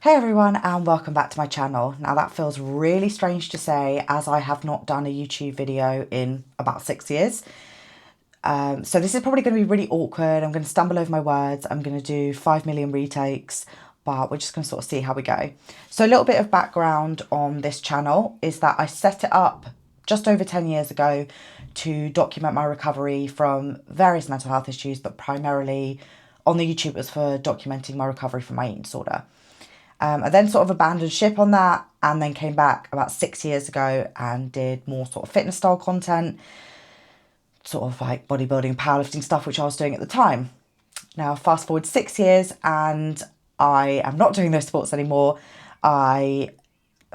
Hey everyone, and welcome back to my channel. Now that feels really strange to say, as I have not done a YouTube video in about 6 years. So this is probably going to be really awkward. I'm going to stumble over my words. I'm going to do 5 million retakes, but we're just going to sort of see how we go. So a little bit of background on this channel is that I set it up just over 10 years ago to document my recovery from various mental health issues, but primarily on the YouTube it was for documenting my recovery from my eating disorder. I then sort of abandoned ship on that and then came back about 6 years ago and did more sort of fitness style content, sort of like bodybuilding, powerlifting stuff, which I was doing at the time. Now, fast forward 6 years and I am not doing those sports anymore. For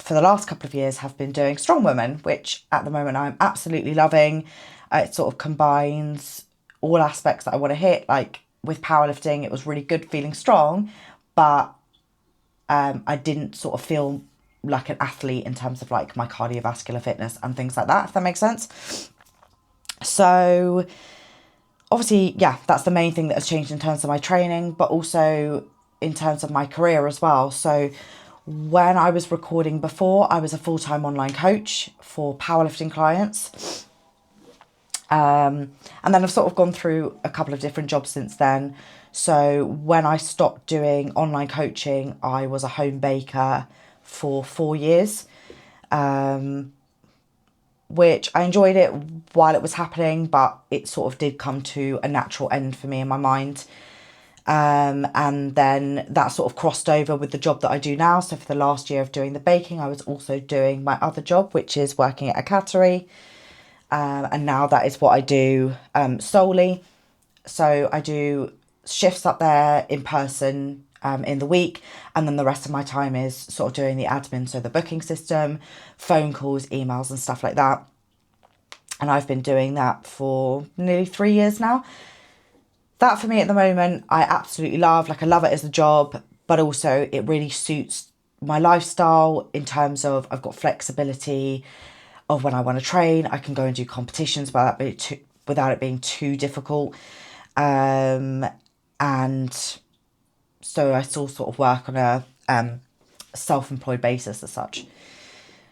the last couple of years, have been doing strongwoman, which at the moment I'm absolutely loving. It sort of combines all aspects that I want to hit. Like with powerlifting, it was really good feeling strong, but I didn't sort of feel like an athlete in terms of like my cardiovascular fitness and things like that, if that makes sense. So obviously, yeah, that's the main thing that has changed in terms of my training, but also in terms of my career as well. So when I was recording before, I was a full-time online coach for powerlifting clients. And then I've sort of gone through a couple of different jobs since then. So when I stopped doing online coaching, I was a home baker for 4 years, which I enjoyed it while it was happening, but it sort of did come to a natural end for me in my mind. And then that sort of crossed over with the job that I do now. So for the last year of doing the baking, I was also doing my other job, which is working at a cattery. And now that is what I do solely. So I do shifts up there in person in the week, and then the rest of my time is sort of doing the admin, so the booking system, phone calls, emails and stuff like that. And I've been doing that for nearly 3 years now. That for me at the moment, I absolutely love. Like I love it as a job, but also it really suits my lifestyle in terms of I've got flexibility of when I want to train. I can go and do competitions without it being too difficult. And so I still sort of work on a self-employed basis as such.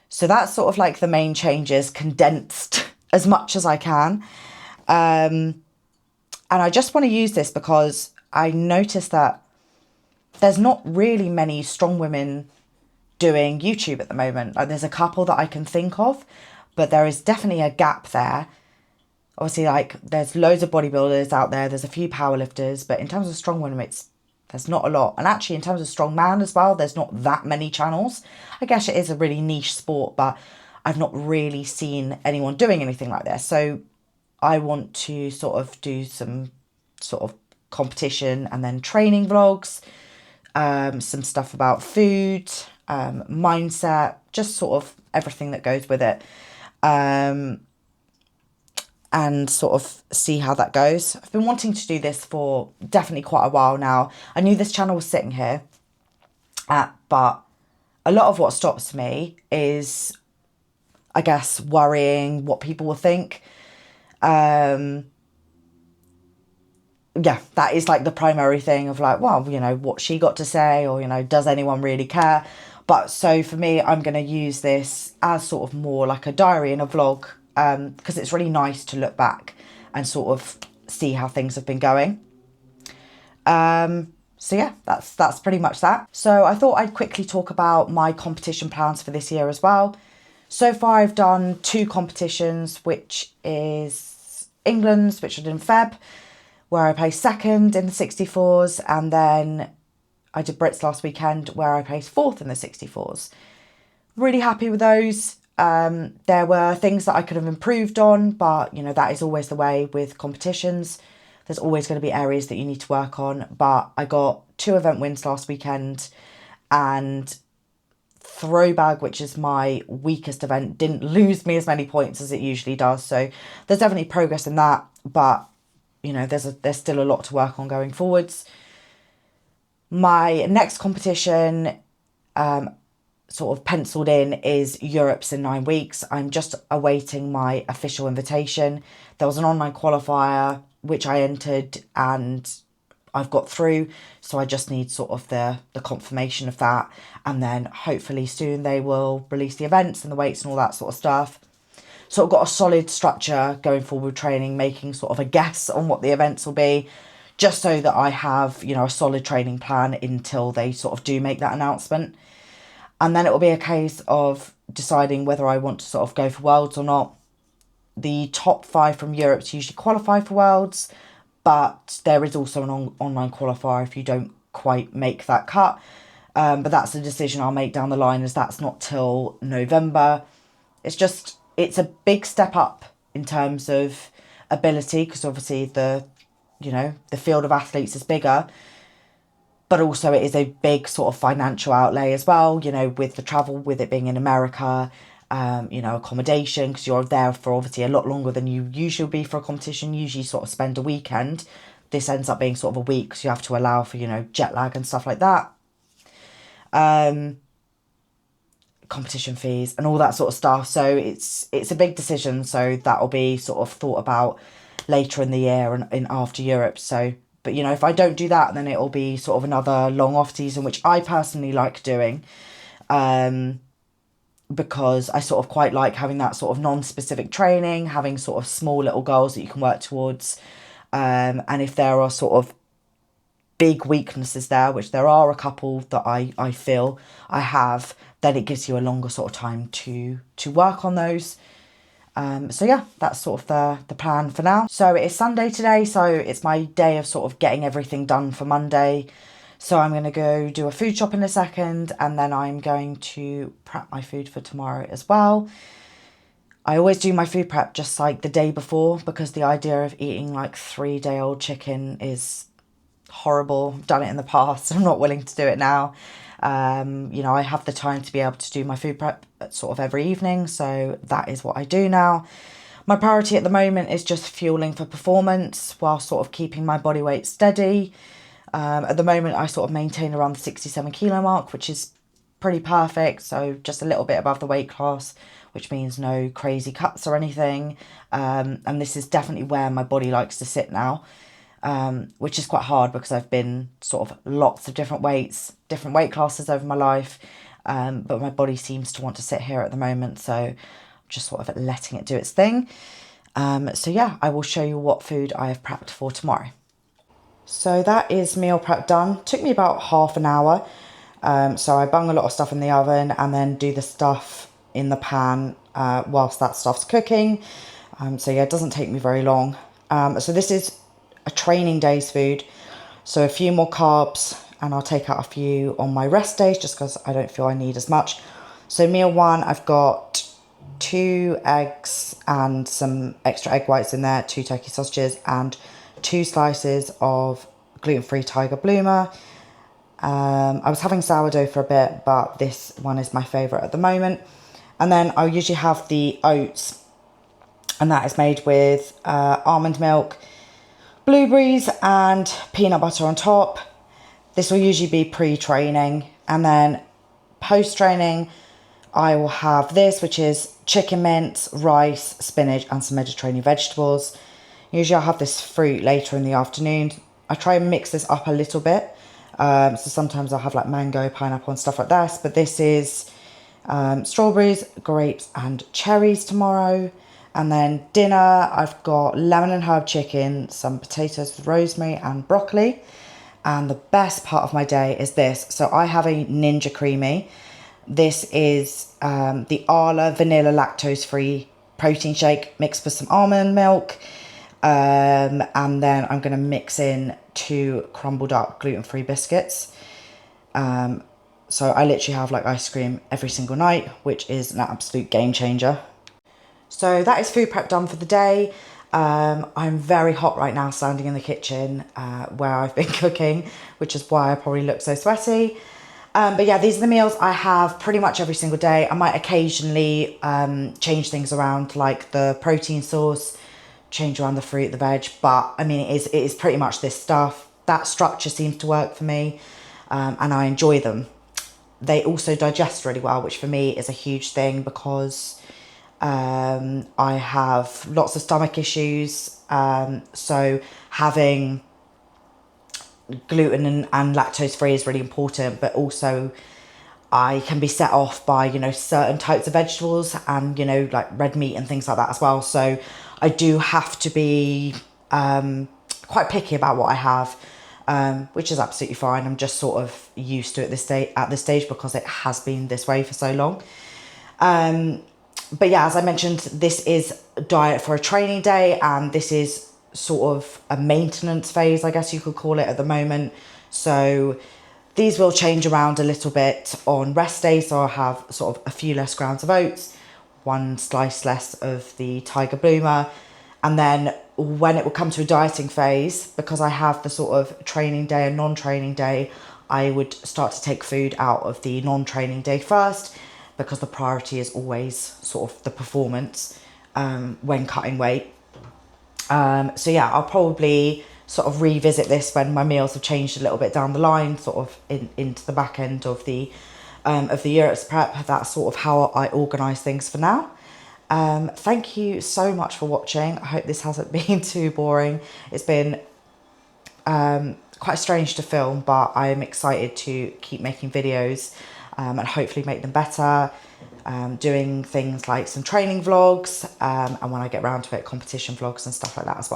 So that's sort of like the main changes condensed as much as I can. And I just want to use this because I noticed that there's not really many strong women doing YouTube at the moment. Like there's a couple that I can think of, but there is definitely a gap there. Obviously, like there's loads of bodybuilders out there. There's a few powerlifters, but in terms of strong women, there's not a lot. And actually, in terms of strong man as well, there's not that many channels. I guess it is a really niche sport, but I've not really seen anyone doing anything like this. So I want to sort of do some sort of competition and then training vlogs, some stuff about food, mindset, just sort of everything that goes with it. And sort of see how that goes. I've been wanting to do this for definitely quite a while now. I knew this channel was sitting here, but a lot of what stops me is, I guess, worrying what people will think. Yeah, that is like the primary thing of like, well, you know, what she got to say, or, you know, does anyone really care? But so for me, I'm going to use this as sort of more like a diary and a vlog, because it's really nice to look back and sort of see how things have been going. So yeah, that's pretty much that. So I thought I'd quickly talk about my competition plans for this year as well. So far I've done 2 competitions, which is England's, which I did in Feb, where I placed second in the 64s, and then I did Brits last weekend where I placed 4th in the 64s. Really happy with those. There were things that I could have improved on, but, you know, that is always the way with competitions. There's always going to be areas that you need to work on, but I got 2 event wins last weekend, and throwbag, which is my weakest event, didn't lose me as many points as it usually does. So there's definitely progress in that, but, you know, there's still a lot to work on going forwards. My next competition, sort of penciled in, is Europe's in 9 weeks. I'm just awaiting my official invitation. There was an online qualifier which I entered, and I've got through. So I just need sort of the confirmation of that. And then hopefully soon they will release the events and the weights and all that sort of stuff. So I've got a solid structure going forward with training, making sort of a guess on what the events will be, just so that I have, you know, a solid training plan until they sort of do make that announcement. And then it will be a case of deciding whether I want to sort of go for Worlds or not. The top 5 from Europe usually qualify for Worlds, but there is also an online qualifier if you don't quite make that cut. But that's a decision I'll make down the line, as that's not till November. It's a big step up in terms of ability, because obviously the field of athletes is bigger, but also it is a big sort of financial outlay as well, you know, with the travel, with it being in America, accommodation, because you're there for obviously a lot longer than you usually be for a competition. Usually sort of spend a weekend. This ends up being sort of a week, because you have to allow for, you know, jet lag and stuff like that. Competition fees and all that sort of stuff. So it's a big decision. So that'll be sort of thought about later in the year and in after Europe. So, but you know, if I don't do that, then it'll be sort of another long off season, which I personally like doing. Because I sort of quite like having that sort of non-specific training, having sort of small little goals that you can work towards. And if there are sort of big weaknesses there, which there are a couple that I feel I have, then it gives you a longer sort of time to work on those. So yeah, that's sort of the plan for now. So it is Sunday today, so it's my day of sort of getting everything done for Monday. So I'm going to go do a food shop in a second, and then I'm going to prep my food for tomorrow as well. I always do my food prep just like the day before, because the idea of eating like 3-day-old chicken is horrible. I've done it in the past. I'm not willing to do it now. I have the time to be able to do my food prep sort of every evening, so that is what I do now. My priority at the moment is just fueling for performance while sort of keeping my body weight steady. At the moment, I sort of maintain around the 67 kilo mark, which is pretty perfect. So just a little bit above the weight class, which means no crazy cuts or anything. And this is definitely where my body likes to sit now, which is quite hard because I've been sort of lots of different weights, different weight classes over my life. But my body seems to want to sit here at the moment. So I'm just sort of letting it do its thing. So yeah, I will show you what food I have prepped for tomorrow. So that is meal prep done. Took me about half an hour. So I bung a lot of stuff in the oven and then do the stuff in the pan whilst that stuff's cooking. So yeah, it doesn't take me very long. So this is a training day's food. So a few more carbs, and I'll take out a few on my rest days just because I don't feel I need as much. So meal 1, I've got 2 eggs and some extra egg whites in there, 2 turkey sausages and 2 slices of gluten-free Tiger Bloomer. I was having sourdough for a bit, but this one is my favourite at the moment. And then I'll usually have the oats, and that is made with almond milk, blueberries and peanut butter on top. This will usually be pre-training, and then post-training I will have this, which is chicken mince, rice, spinach and some Mediterranean vegetables. Usually I'll have this fruit later in the afternoon. I try and mix this up a little bit. So sometimes I'll have like mango, pineapple and stuff like this. But this is strawberries, grapes and cherries tomorrow. And then dinner, I've got lemon and herb chicken, some potatoes with rosemary and broccoli. And the best part of my day is this. So I have a Ninja Creamy. This is the Arla vanilla lactose-free protein shake mixed with some almond milk. And then I'm going to mix in 2 crumbled up gluten-free biscuits. So I literally have like ice cream every single night, which is an absolute game changer. So that is food prep done for the day. I'm very hot right now standing in the kitchen where I've been cooking, which is why I probably look so sweaty. But yeah, these are the meals I have pretty much every single day. I might occasionally change things around, like the protein source, change around the fruit, the veg, but I mean, it is pretty much this stuff. That structure seems to work for me, and I enjoy them. They also digest really well, which for me is a huge thing because I have lots of stomach issues. So having gluten and lactose free is really important, but also I can be set off by, you know, certain types of vegetables and, you know, like red meat and things like that as well. So I do have to be quite picky about what I have, which is absolutely fine. I'm just sort of used to it at this stage because it has been this way for so long. But yeah, as I mentioned, this is diet for a training day, and this is sort of a maintenance phase, I guess you could call it, at the moment. So these will change around a little bit on rest days. So I'll have sort of a few less grounds of oats, one slice less of the Tiger Bloomer. And then when it will come to a dieting phase, because I have the sort of training day and non-training day, I would start to take food out of the non-training day first, because the priority is always sort of the performance when cutting weight. So yeah, I'll probably sort of revisit this when my meals have changed a little bit down the line, sort of into the back end of the year prep. That's sort of how I organise things for now. Thank you so much for watching. I hope this hasn't been too boring. It's been quite strange to film, but I'm excited to keep making videos and hopefully make them better. Doing things like some training vlogs, and when I get around to it, competition vlogs and stuff like that as well.